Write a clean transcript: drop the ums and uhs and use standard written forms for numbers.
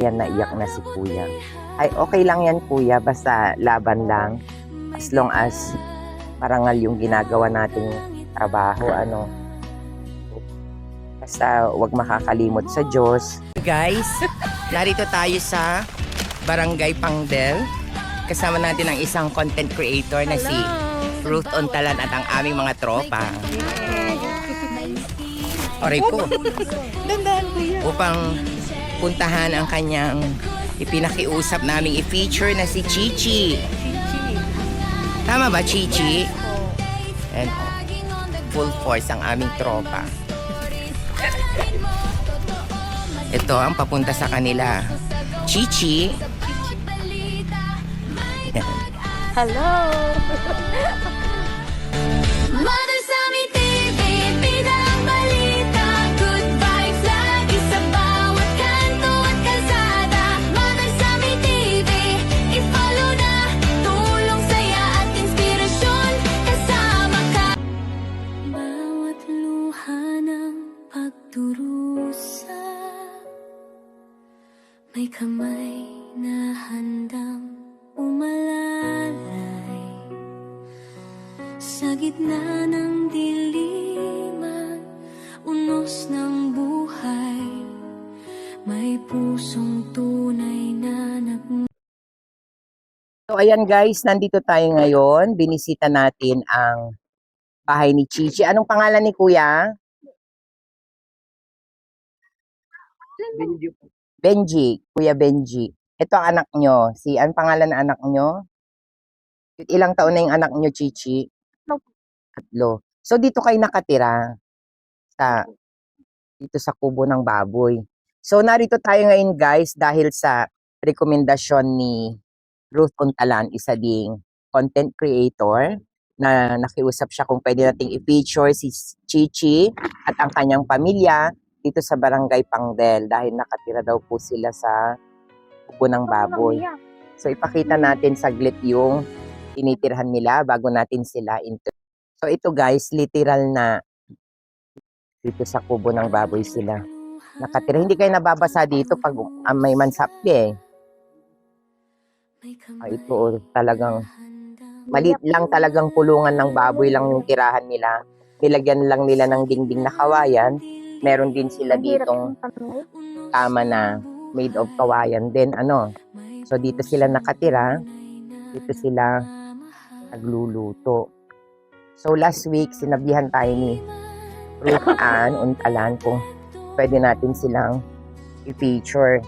Yan, naiyak na si kuya. Ay, okay lang yan kuya, basta laban lang. As long as parangal yung ginagawa nating trabaho, ano. Basta wag makakalimot sa Diyos. Guys, narito tayo sa Barangay Pangdel. Kasama natin ang isang content creator na si Ruth Ontalan at ang aming mga tropa. Oray po. Upang puntahan ang kanyang ipinakiusap naming i-feature na si Chichi. Tama ba, Chichi? And full force ang aming tropa. Ito ang papunta sa kanila. Chichi. Hello! Mother Sammy TV, bidang balita, good vibes lagi sa bawat kanto at kalsada. Mother Sammy TV, i-follow na, tulong saya at inspirasyon, kasama ka. Bawat luha ng pagdurusa, may kamay na handang umalalay sa gitna ng diliman, unos ng buhay, may pusong tunay na So ayan guys, nandito tayo ngayon. Binisita natin ang bahay ni Chichi. Anong pangalan ni kuya? Benji. Kuya Benji. Ito ang anak nyo. Anong pangalan ng anak nyo? Ilang taon na yung anak nyo, Chichi? 3. So dito kayo nakatira dito sa kubo ng baboy. So narito tayo ngayon guys dahil sa rekomendasyon ni Ruth Ontalan, isa ding content creator na nakiusap siya kung pwede nating i-feature si Chichi at ang kanyang pamilya dito sa Barangay Pangdel dahil nakatira daw po sila sa kubo ng baboy. So ipakita natin saglit yung tinitirhan nila bago natin sila So ito guys, literal na dito sa kubo ng baboy sila nakatira. Hindi kayo nababasa dito pag may mansapli eh. Ito talagang maliit lang talagang pulungan ng baboy lang yung tirahan nila. Nilagyan lang nila ng dingding na kawayan. Meron din sila ditong kama na made of kawayan din So dito sila nakatira. Dito sila nagluluto. So last week sinabihan tayo ni Ruth Ann Ontalan kung pwede natin silang i-feature